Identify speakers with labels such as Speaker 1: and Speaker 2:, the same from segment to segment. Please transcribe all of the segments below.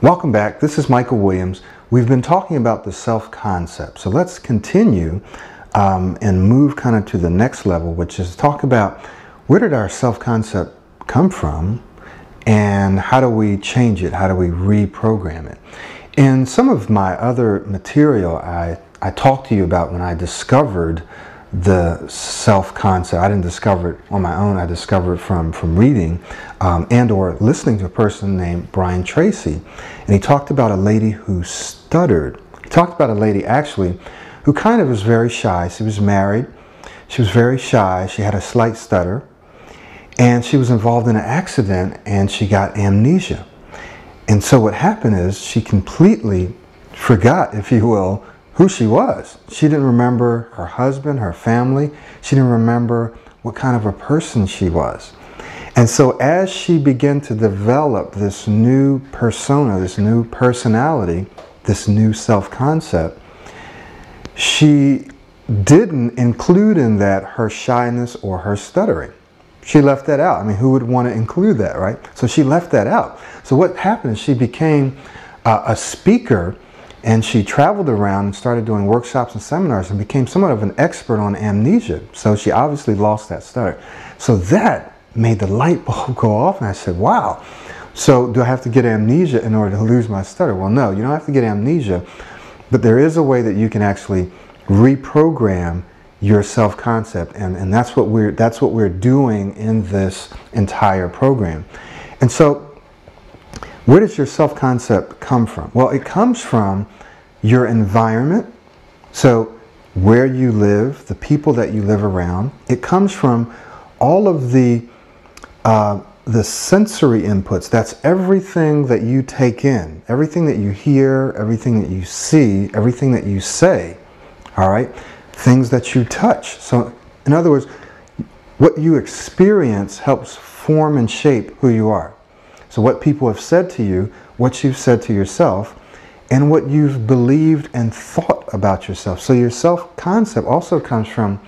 Speaker 1: Welcome back. This is Michael Williams. We've been talking about the self-concept. So let's continue and move kind of to the next level, which is talk about where did our self-concept come from and how do we change it? How do we reprogram it? In some of my other material, I talked to you about when I discovered the self-concept. I didn't discover it on my own. I discovered it from reading and or listening to a person named Brian Tracy. And he talked about a lady who stuttered. He talked about a lady actually who kind of was very shy. She was married. She was very shy. She had a slight stutter. And she was involved in an accident and she got amnesia. And so what happened is she completely forgot, if you will, who she was. She didn't remember her husband, her family. She didn't remember what kind of a person she was. And so as she began to develop this new persona, this new personality, this new self-concept, she didn't include in that her shyness or her stuttering. She left that out. I mean, who would want to include that, right? So she left that out. So what happened is she became a speaker, and she traveled around and started doing workshops and seminars and became somewhat of an expert on amnesia. So she obviously lost that stutter. So that made the light bulb go off, and I said, wow. So do I have to get amnesia in order to lose my stutter? Well, no, you don't have to get amnesia, but there is a way that you can actually reprogram your self-concept, and that's what we're doing in this entire program. And so where does your self-concept come from? Well, it comes from your environment, so where you live, the people that you live around. It comes from all of the sensory inputs. That's everything that you take in, everything that you hear, everything that you see, everything that you say, all right? Things that you touch. So in other words, what you experience helps form and shape who you are. So what people have said to you, what you've said to yourself, and what you've believed and thought about yourself. So your self-concept also comes from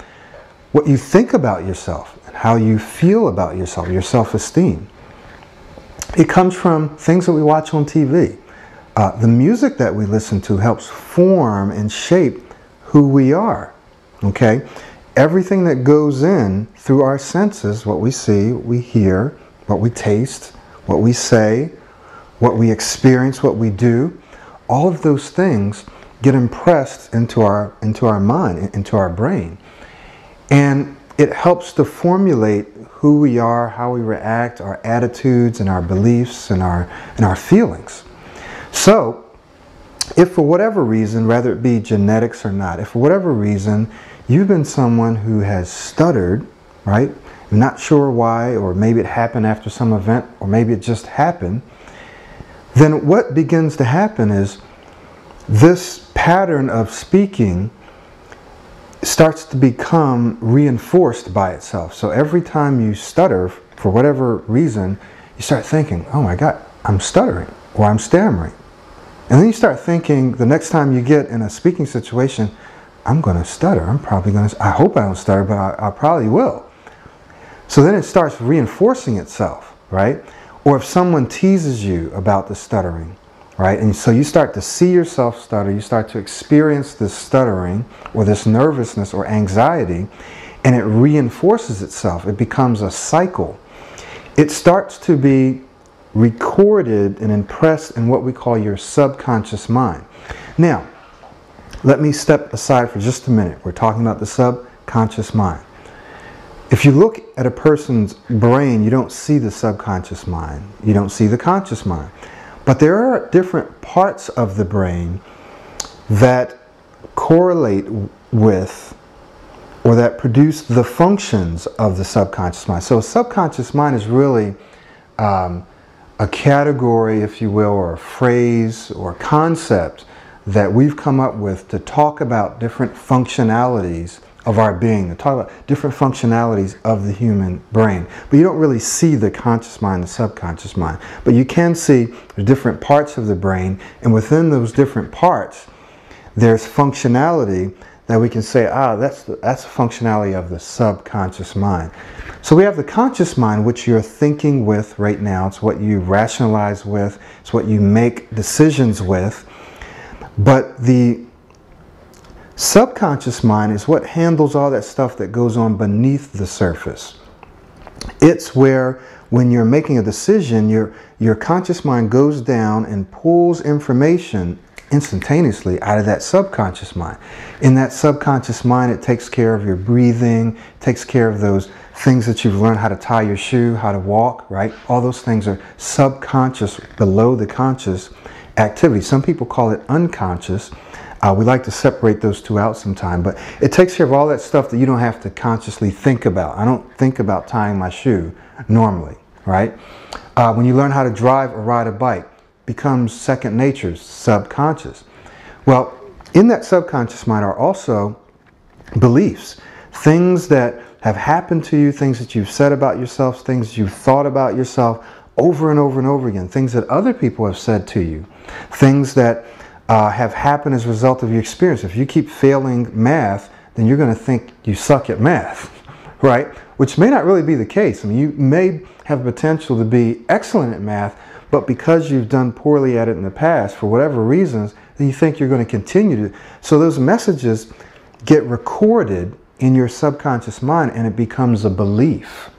Speaker 1: what you think about yourself and how you feel about yourself, your self-esteem. It comes from things that we watch on TV. The music that we listen to helps form and shape who we are, okay? Everything that goes in through our senses, what we see, what we hear, what we taste, what we say, what we experience, what we do, all of those things get impressed into our mind, into our brain. And it helps to formulate who we are, how we react, our attitudes and our beliefs and our feelings. So, if for whatever reason, whether it be genetics or not, if for whatever reason you've been someone who has stuttered, right? Not sure why, or maybe it happened after some event, or maybe it just happened, then what begins to happen is this pattern of speaking starts to become reinforced by itself. So every time you stutter, for whatever reason, you start thinking, oh my God, I'm stuttering, or I'm stammering. And then you start thinking the next time you get in a speaking situation, I'm going to stutter. I'm probably going to, I hope I don't stutter, but I probably will. So then it starts reinforcing itself, right? Or if someone teases you about the stuttering, right? And so you start to see yourself stutter, you start to experience this stuttering or this nervousness or anxiety, and it reinforces itself. It becomes a cycle. It starts to be recorded and impressed in what we call your subconscious mind. Now, let me step aside for just a minute. We're talking about the subconscious mind. If you look at a person's brain, you don't see the subconscious mind. You don't see the conscious mind. But there are different parts of the brain that correlate with or that produce the functions of the subconscious mind. So a subconscious mind is really a category, if you will, or a phrase or a concept that we've come up with to talk about different functionalities of our being, to talk about different functionalities of the human brain. But you don't really see the conscious mind, the subconscious mind. But you can see the different parts of the brain, and within those different parts, there's functionality that we can say, that's a functionality of the subconscious mind. So we have the conscious mind, which you're thinking with right now. It's what you rationalize with. It's what you make decisions with. But the subconscious mind is what handles all that stuff that goes on beneath the surface. It's where, when you're making a decision, your conscious mind goes down and pulls information instantaneously out of that subconscious mind. In that subconscious mind, it takes care of your breathing, takes care of those things that you've learned, how to tie your shoe, how to walk, right? All those things are subconscious, below the conscious activity. Some people call it unconscious. We like to separate those two out sometime, but it takes care of all that stuff that you don't have to consciously think about. I don't think about tying my shoe normally, right? When you learn how to drive or ride a bike, becomes second nature, subconscious. Well, in that subconscious mind are also beliefs, things that have happened to you, things that you've said about yourself, things you've thought about yourself over and over and over again, things that other people have said to you, things that have happened as a result of your experience. If you keep failing math, then you're going to think you suck at math, right? Which may not really be the case. I mean, you may have potential to be excellent at math, but because you've done poorly at it in the past, for whatever reasons, then you think you're going to continue to. So those messages get recorded in your subconscious mind, and it becomes a belief.